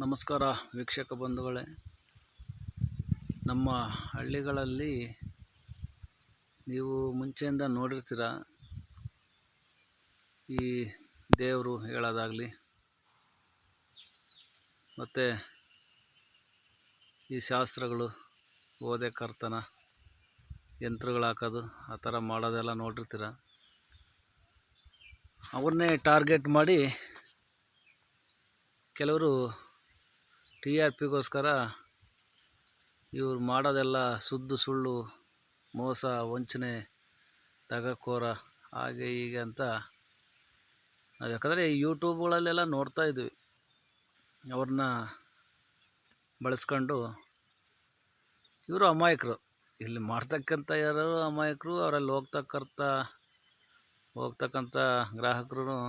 ನಮಸ್ಕಾರ ವೀಕ್ಷಕ ಬಂಧುಗಳೇ. ನಮ್ಮ ಹಳ್ಳಿಗಳಲ್ಲಿ ನೀವು ಮುಂಚೆಯಿಂದ ನೋಡಿರ್ತೀರ, ಈ ದೇವರು ಹೇಳೋದಾಗಲಿ ಮತ್ತು ಈ ಶಾಸ್ತ್ರಗಳು ಓದೆ ಕರ್ತನ ಯಂತ್ರಗಳು ಹಾಕೋದು ಆ ಥರ ಮಾಡೋದೆಲ್ಲ ನೋಡಿರ್ತೀರ. ಅವ್ರನ್ನೇ ಟಾರ್ಗೆಟ್ ಮಾಡಿ ಕೆಲವರು TRPಗೋಸ್ಕರ ಇವ್ರು ಮಾಡೋದೆಲ್ಲ ಸುಳ್ಳು, ಮೋಸ, ವಂಚನೆ, ದಗಕೋರ, ಹಾಗೆ ಹೀಗೆ ಅಂತ ನಾವು ಯಾಕಂದರೆ ಯೂಟ್ಯೂಬ್ಗಳಲ್ಲೆಲ್ಲ ನೋಡ್ತಾ ಇದ್ವಿ. ಅವ್ರನ್ನ ಬಳಸ್ಕೊಂಡು ಇವರು ಅಮಾಯಕರು, ಇಲ್ಲಿ ಮಾಡ್ತಕ್ಕಂಥ ಯಾರು ಅಮಾಯಕರು, ಅವರಲ್ಲಿ ಹೋಗ್ತಕ್ಕಂಥ ಗ್ರಾಹಕರು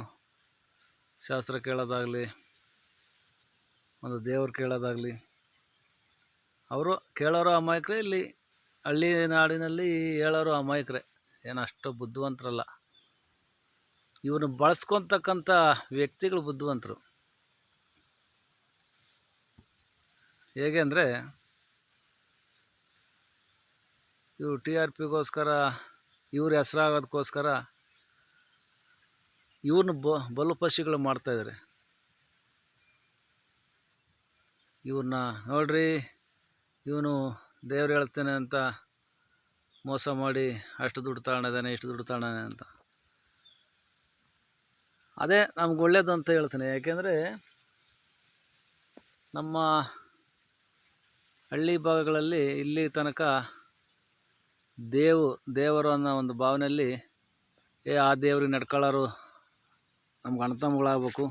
ಶಾಸ್ತ್ರ ಕೇಳೋದಾಗಲಿ, ಒಂದು ದೇವ್ರು ಕೇಳೋದಾಗಲಿ, ಅವರು ಕೇಳೋರು ಅಮಾಯಕರೇ. ಇಲ್ಲಿ ಹಳ್ಳಿ ನಾಡಿನಲ್ಲಿ ಹೇಳೋರು ಅಮಾಯಕರೇ, ಏನು ಅಷ್ಟು ಬುದ್ಧಿವಂತರಲ್ಲ. ಇವನು ಬಳಸ್ಕೊತಕ್ಕಂಥ ವ್ಯಕ್ತಿಗಳು ಬುದ್ಧಿವಂತರು. ಹೇಗೆ ಅಂದರೆ, ಇವರು TRPಗೋಸ್ಕರ ಇವ್ರ ಹೆಸರಾಗೋದಕ್ಕೋಸ್ಕರ ಇವ್ರನ್ನ ಬಲುಪಶಿಗಳು ಮಾಡ್ತಾಯಿದ್ದಾರೆ. ಇವ್ರನ್ನ ನೋಡ್ರಿ, ಇವನು ದೇವ್ರು ಹೇಳ್ತೇನೆ ಅಂತ ಮೋಸ ಮಾಡಿ ಅಷ್ಟು ದುಡ್ಡು ತಗೊಂಡಿದ್ದಾನೆ, ಇಷ್ಟು ದುಡ್ಡು ತಗೊಂಡಾನೆ ಅಂತ. ಅದೇ ನಮ್ಗೆ ಒಳ್ಳೇದು ಅಂತ ಹೇಳ್ತೇನೆ. ಯಾಕೆಂದರೆ ನಮ್ಮ ಹಳ್ಳಿ ಭಾಗಗಳಲ್ಲಿ ಇಲ್ಲಿ ತನಕ ದೇವರು ಅನ್ನೋ ಒಂದು ಭಾವನೆಯಲ್ಲಿ ಆ ದೇವ್ರಿಗೆ ನಡ್ಕೊಳ್ಳೋರು ನಮ್ಗೆ ಅಣ್ಣ ತಮ್ಮಗಳಾಗಬೇಕು,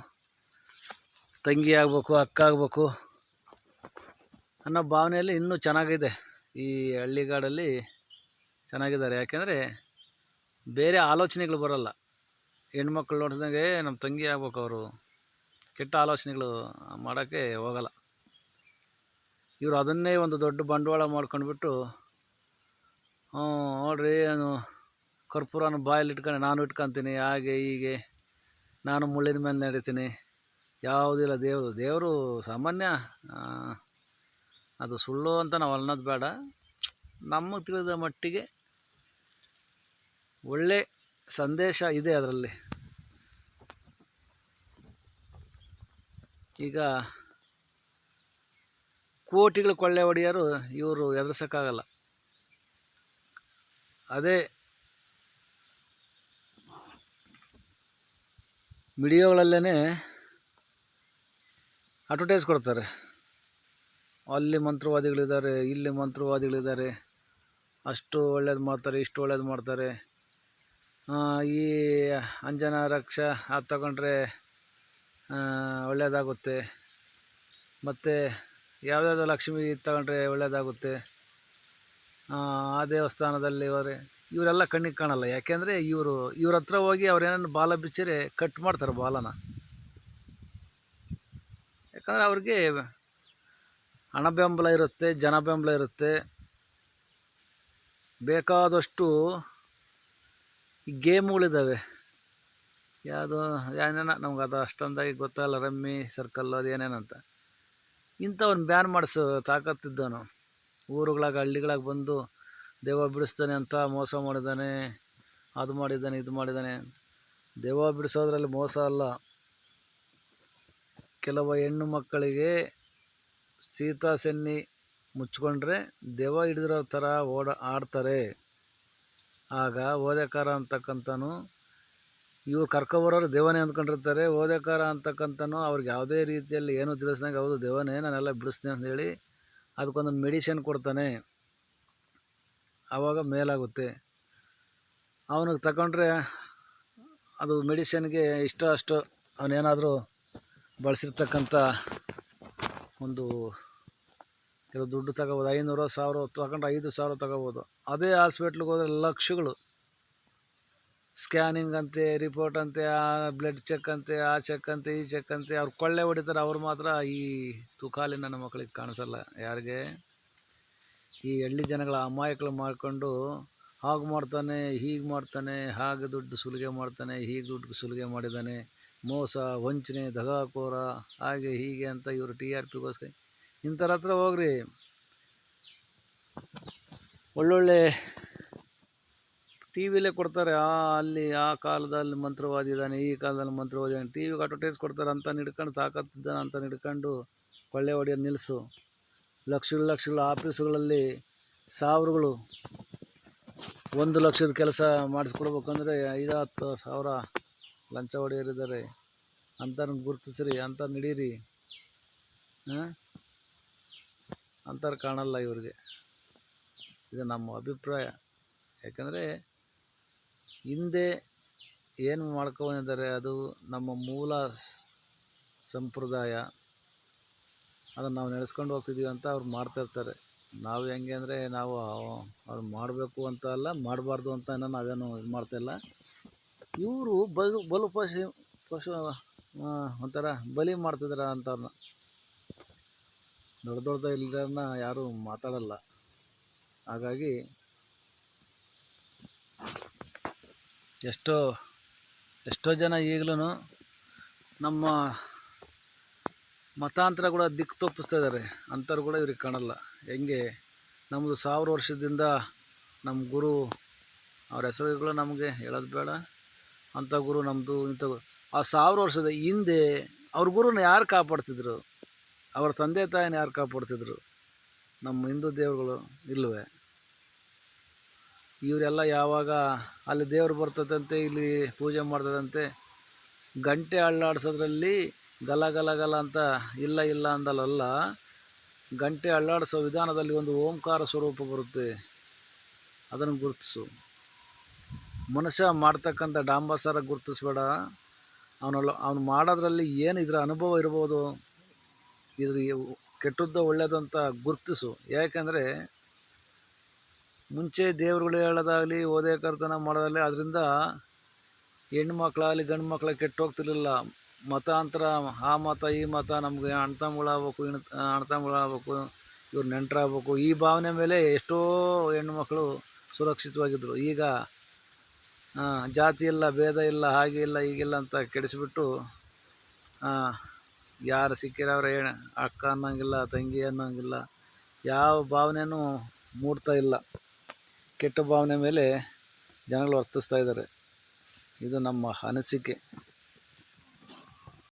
ತಂಗಿ ಆಗಬೇಕು, ಅಕ್ಕ ಆಗಬೇಕು ಅನ್ನೋ ಭಾವನೆಯಲ್ಲಿ ಇನ್ನೂ ಚೆನ್ನಾಗಿದೆ. ಈ ಹಳ್ಳಿಗಾಡಲ್ಲಿ ಚೆನ್ನಾಗಿದ್ದಾರೆ. ಯಾಕೆಂದರೆ ಬೇರೆ ಆಲೋಚನೆಗಳು ಬರೋಲ್ಲ. ಹೆಣ್ಮಕ್ಳು ನೋಡಿದಂಗೆ ನಮ್ಮ ತಂಗಿ ಆಗ್ಬೇಕು, ಅವರು ಕೆಟ್ಟ ಆಲೋಚನೆಗಳು ಮಾಡೋಕ್ಕೆ ಹೋಗಲ್ಲ. ಇವರು ಅದನ್ನೇ ಒಂದು ದೊಡ್ಡ ಬಂಡವಾಳ ಮಾಡ್ಕೊಂಡ್ಬಿಟ್ಟು, ನೋಡ್ರಿ ನಾನು ಕರ್ಪೂರನ ಬಾಯಲ್ಲಿ ಇಟ್ಕೊಂಡು ನಾನು ಇಟ್ಕೊತೀನಿ, ಹಾಗೆ ಹೀಗೆ ನಾನು ಮುಳ್ಳಿನ ಮೇಲೆ ನಡೀತೀನಿ, ಯಾವುದಿಲ್ಲ ದೇವರು ಸಾಮಾನ್ಯ. ಅದು ಸುಳ್ಳು ಅಂತ ನಾವು ಅನ್ನೋದು ಬೇಡ. ನಮಗೆ ತಿಳಿದ ಮಟ್ಟಿಗೆ ಒಳ್ಳೆ ಸಂದೇಶ ಇದೆ ಅದರಲ್ಲಿ. ಈಗ ಕೋಟಿಗಳು ಕೊಳ್ಳೆ ಹೊಡೆಯೋರು ಇವರು ಎದುರಿಸೋಕ್ಕಾಗಲ್ಲ. ಅದೇ ವಿಡಿಯೋಗಳಲ್ಲೇ ಅಡ್ವರ್ಟೈಸ್ ಕೊಡ್ತಾರೆ. ಅಲ್ಲಿ ಮಂತ್ರವಾದಿಗಳಿದ್ದಾರೆ, ಇಲ್ಲಿ ಮಂತ್ರವಾದಿಗಳಿದ್ದಾರೆ, ಅಷ್ಟು ಒಳ್ಳೇದು ಮಾಡ್ತಾರೆ, ಇಷ್ಟು ಒಳ್ಳೇದು ಮಾಡ್ತಾರೆ, ಈ ಅಂಜನಾ ರಕ್ಷ ಅದು ತಗೊಂಡ್ರೆ ಒಳ್ಳೆಯದಾಗುತ್ತೆ, ಮತ್ತು ಯಾವುದಾದ್ರು ಲಕ್ಷ್ಮಿ ತಗೊಂಡ್ರೆ ಒಳ್ಳೆಯದಾಗುತ್ತೆ, ಆ ದೇವಸ್ಥಾನದಲ್ಲಿ ಇವರೆಲ್ಲ ಕಣ್ಣಿಗೆ ಕಾಣಲ್ಲ. ಯಾಕೆಂದರೆ ಇವ್ರ ಹತ್ರ ಹೋಗಿ ಅವ್ರೇನೇನು ಬಾಲ ಬಿಚ್ಚರೆ ಕಟ್ ಮಾಡ್ತಾರೆ ಬಾಲನ. ಯಾಕಂದರೆ ಅವ್ರಿಗೆ ಹಣ ಬೆಂಬಲ ಇರುತ್ತೆ, ಜನ ಬೆಂಬಲ ಇರುತ್ತೆ, ಬೇಕಾದಷ್ಟು ಗೇಮ್ಗಳಿದ್ದಾವೆ. ಏನೇನ ನಮ್ಗೆ ಅದು ಅಷ್ಟೊಂದಾಗಿ ಗೊತ್ತಾಗಲ್ಲ, ರಮ್ಮಿ ಸರ್ಕಲ್ಲು ಅದು ಏನೇನಂತ. ಇಂಥವ್ನು ಬ್ಯಾನ್ ಮಾಡಿಸೋ ತಾಕತ್ತಿದ್ದವನು ಊರುಗಳಾಗ ಹಳ್ಳಿಗಳಾಗ ಬಂದು ದೆವ್ವ ಬಿಡಿಸ್ತಾನೆ ಅಂತ ಮೋಸ ಮಾಡಿದ್ದಾನೆ, ಅದು ಮಾಡಿದ್ದಾನೆ, ಇದು ಮಾಡಿದ್ದಾನೆ. ದೆವ್ವ ಬಿಡಿಸೋದ್ರಲ್ಲಿ ಮೋಸ ಅಲ್ಲ. ಕೆಲವು ಹೆಣ್ಣು ಮಕ್ಕಳಿಗೆ ಸೀತಾ ಸೆನ್ನಿ ಮುಚ್ಕೊಂಡ್ರೆ ದೆವ್ವ ಹಿಡಿದಿರೋ ಥರ ಆಡ್ತಾರೆ. ಆಗ ಓದೆಕಾರ ಅಂತಕ್ಕಂಥನು, ಇವ್ರು ಕರ್ಕೊಬರೋರು ದೇವನೇ ಅಂದ್ಕೊಂಡಿರ್ತಾರೆ. ಓದೆಕಾರ ಅಂತಕ್ಕಂಥನು ಅವ್ರಿಗೆ ಯಾವುದೇ ರೀತಿಯಲ್ಲಿ ಏನೂ ತಿಳಿಸ್ದಂಗೆ, ಹೌದು ದೇವನೇ ನಾನೆಲ್ಲ ಬಿಡಿಸ್ತೀನಿ ಅಂತೇಳಿ ಅದಕ್ಕೊಂದು ಮೆಡಿಷನ್ ಕೊಡ್ತಾನೆ. ಆವಾಗ ಮೇಲಾಗುತ್ತೆ. ಅವನಿಗೆ ತಗೊಂಡ್ರೆ ಅದು ಮೆಡಿಷನ್ಗೆ ಅಷ್ಟು ಅವನೇನಾದರೂ ಬಳಸಿರ್ತಕ್ಕಂಥ ಒಂದು ಕೆಲವು ದುಡ್ಡು ತಗೋಬೋದು. 500-1000 ತಗೊಂಡ್ರೆ 5,000 ತಗೋಬೋದು. ಅದೇ ಹಾಸ್ಪಿಟ್ಲಿಗೆ ಹೋದರೆ ಲಕ್ಷಗಳು. ಸ್ಕ್ಯಾನಿಂಗ್ ಅಂತೆ, ರಿಪೋರ್ಟ್ ಅಂತೆ, ಆ ಬ್ಲಡ್ ಚೆಕ್ ಅಂತೆ, ಆ ಚೆಕ್ ಅಂತೆ, ಈ ಚೆಕ್ ಅಂತೆ. ಅವ್ರು ಕೊಳ್ಳೆ ಹೊಡಿತಾರೆ. ಅವ್ರು ಮಾತ್ರ ಈ ತುಕಾಲಿ ನನ್ನ ಮಕ್ಕಳಿಗೆ ಕಾಣಿಸಲ್ಲ. ಯಾರಿಗೆ? ಈ ಹಳ್ಳಿ ಜನಗಳ ಅಮಾಯಕಗಳು ಮಾಡಿಕೊಂಡು ಹಾಗೆ ಮಾಡ್ತಾನೆ, ಹೀಗೆ ಮಾಡ್ತಾನೆ, ಹಾಗೆ ದುಡ್ಡು ಸುಲಿಗೆ ಮಾಡ್ತಾನೆ, ಹೀಗೆ ದುಡ್ಡು ಸುಲಿಗೆ ಮಾಡಿದ್ದಾನೆ, ಮೋಸ, ವಂಚನೆ, ದಗಾಕೋರ, ಹಾಗೆ ಹೀಗೆ ಅಂತ ಇವರು TRPಗೋಸ್ಕರ ಇಂಥವ್ರ ಹತ್ರ ಹೋಗ್ರಿ. ಒಳ್ಳೊಳ್ಳೆ ಟಿ ವಿಲೇ ಕೊಡ್ತಾರೆ. ಅಲ್ಲಿ ಆ ಕಾಲದಲ್ಲಿ ಮಂತ್ರವಾದಿ ಇದ್ದಾನೆ, ಈ ಕಾಲದಲ್ಲಿ ಮಂತ್ರವಾದಿ ಇದ್ದಾನೆ, ಟಿ ವಿಗೆ ಅಡ್ವರ್ಟೈಸ್ ಕೊಡ್ತಾರೆ. ಅಂತ ಹಿಡ್ಕೊಂಡು ತಾಕತ್ತಿದ್ದಾನೆ ಅಂತ ಹಿಡ್ಕೊಂಡು ಕೊಳ್ಳೆ ಹೊಡೆಯೋದು ನಿಲ್ಲಿಸು. ಲಕ್ಷಗಳ ಆಫೀಸುಗಳಲ್ಲಿ ಸಾವಿರಗಳು, 1 ಲಕ್ಷದ ಕೆಲಸ ಮಾಡಿಸ್ಕೊಡ್ಬೇಕಂದ್ರೆ 5-10 ಸಾವಿರ ಲಂಚ ಹೊಡೆಯೋರಿದ್ದಾರೆ. ಅಂಥವ್ರನ್ನ ಗುರುತಿಸ್ರಿ, ಅಂಥವ್ರು ನಡೀರಿ. ಅಂಥವ್ರು ಕಾಣಲ್ಲ ಇವ್ರಿಗೆ. ಇದು ನಮ್ಮ ಅಭಿಪ್ರಾಯ. ಯಾಕಂದರೆ ಹಿಂದೆ ಏನು ಮಾಡ್ಕೊಂಡಿದ್ದಾರೆ ಅದು ನಮ್ಮ ಮೂಲ ಸಂಪ್ರದಾಯ, ಅದನ್ನು ನಾವು ನಡೆಸ್ಕೊಂಡು ಹೋಗ್ತಿದ್ದೀವಿ ಅಂತ ಅವ್ರು ಮಾಡ್ತಾಯಿರ್ತಾರೆ. ನಾವು ಹೆಂಗೆ ಅಂದರೆ ನಾವು ಅದು ಮಾಡಬೇಕು ಅಂತ ಅಲ್ಲ, ಮಾಡಬಾರ್ದು ಅಂತ ನಾವೇನು ಇದು ಮಾಡ್ತಾಯಿಲ್ಲ. ಇವರು ಬಲು ಪಶು ಒಂಥರ ಬಲಿ ಮಾಡ್ತಿದ್ದಾರೆ ಅಂಥವ್ರನ್ನ. ದೊಡ್ಡ ಇಲ್ದನ್ನ ಯಾರೂ ಮಾತಾಡಲ್ಲ. ಹಾಗಾಗಿ ಎಷ್ಟೋ ಜನ ಈಗಲೂ ನಮ್ಮ ಮತಾಂತರ ಕೂಡ ದಿಕ್ಕು ತಪ್ಪಿಸ್ತಾ ಇದ್ದಾರೆ. ಅಂಥವ್ರು ಕೂಡ ಇವ್ರಿಗೆ ಕಾಣಲ್ಲ. ಹೆಂಗೆ ನಮ್ಮದು 1000 ವರ್ಷದಿಂದ ನಮ್ಮ ಗುರು, ಅವ್ರ ಹೆಸರುಗಳು ನಮಗೆ ಹೇಳೋದು ಬೇಡ, ಅಂಥ ಗುರು ನಮ್ಮದು. ಆ 1000 ವರ್ಷದ ಹಿಂದೆ ಅವ್ರ ಗುರುನ ಯಾರು ಕಾಪಾಡ್ತಿದ್ರು? ಅವರ ತಂದೆ ತಾಯಿನ ಯಾರು ಕಾಪಾಡ್ತಿದ್ರು? ನಮ್ಮ ಹಿಂದೂ ದೇವರುಗಳು ಇಲ್ಲವೇ? ಇವರೆಲ್ಲ ಯಾವಾಗ ಅಲ್ಲಿ ದೇವ್ರು ಬರ್ತದಂತೆ, ಇಲ್ಲಿ ಪೂಜೆ ಮಾಡ್ತದಂತೆ, ಗಂಟೆ ಅಳ್ಳಾಡ್ಸೋದ್ರಲ್ಲಿ ಗಲ ಅಂತ ಇಲ್ಲ ಅಂದಲ್ಲ, ಗಂಟೆ ಅಳ್ಳಾಡಿಸೋ ವಿಧಾನದಲ್ಲಿ ಒಂದು ಓಂಕಾರ ಸ್ವರೂಪ ಬರುತ್ತೆ. ಅದನ್ನು ಗುರುತಿಸು. ಮನುಷ್ಯ ಮಾಡ್ತಕ್ಕಂಥ ಡಾಂಬಾಸಾರ ಗುರುತಿಸ್ಬೇಡ. ಅವನು ಮಾಡೋದ್ರಲ್ಲಿ ಏನು ಇದರ ಅನುಭವ ಇರ್ಬೋದು, ಇದ್ರ ಕೆಟ್ಟದ್ದು ಒಳ್ಳೆಯದು ಅಂತ ಗುರುತಿಸು. ಯಾಕೆಂದರೆ ಮುಂಚೆ ದೇವ್ರುಗಳು ಹೇಳೋದಾಗಲಿ, ಓದೇ ಕರ್ತನ ಮಾಡೋದಾಗಲಿ, ಅದರಿಂದ ಹೆಣ್ಮಕ್ಳಾಗಲಿ ಗಂಡು ಮಕ್ಕಳ ಕೆಟ್ಟು ಹೋಗ್ತಿರ್ಲಿಲ್ಲ. ಮತಾಂತರ, ಆ ಮತ ಈ ಮತ, ನಮಗೆ ಅಣ್ತಂಬಗಳಾಗಬೇಕು, ಅಣ್ತಂಬಗಳಾಗಬೇಕು, ಇವ್ರು ನೆಂಟರಾಗಬೇಕು, ಈ ಭಾವನೆ ಮೇಲೆ ಎಷ್ಟೋ ಹೆಣ್ಮಕ್ಳು ಸುರಕ್ಷಿತವಾಗಿದ್ದರು. ಈಗ ಜಾತಿ ಇಲ್ಲ, ಭೇದ ಇಲ್ಲ, ಹಾಗೆ ಇಲ್ಲ, ಹೀಗಿಲ್ಲ ಅಂತ ಕೆಡಿಸಿಬಿಟ್ಟು ಯಾರು ಸಿಕ್ಕಿರವ್ರೆ ಅಕ್ಕ ಅನ್ನೋಂಗಿಲ್ಲ, ತಂಗಿ ಅನ್ನೋಂಗಿಲ್ಲ, ಯಾವ ಭಾವನೆಯೂ ಮೂಡ್ತಾ ಇಲ್ಲ. ಕೆಟ್ಟ ಭಾವನೆ ಮೇಲೆ ಜನಗಳು ವರ್ತಿಸ್ತಾ ಇದ್ದಾರೆ. ಇದು ನಮ್ಮ ಅನಿಸಿಕೆ.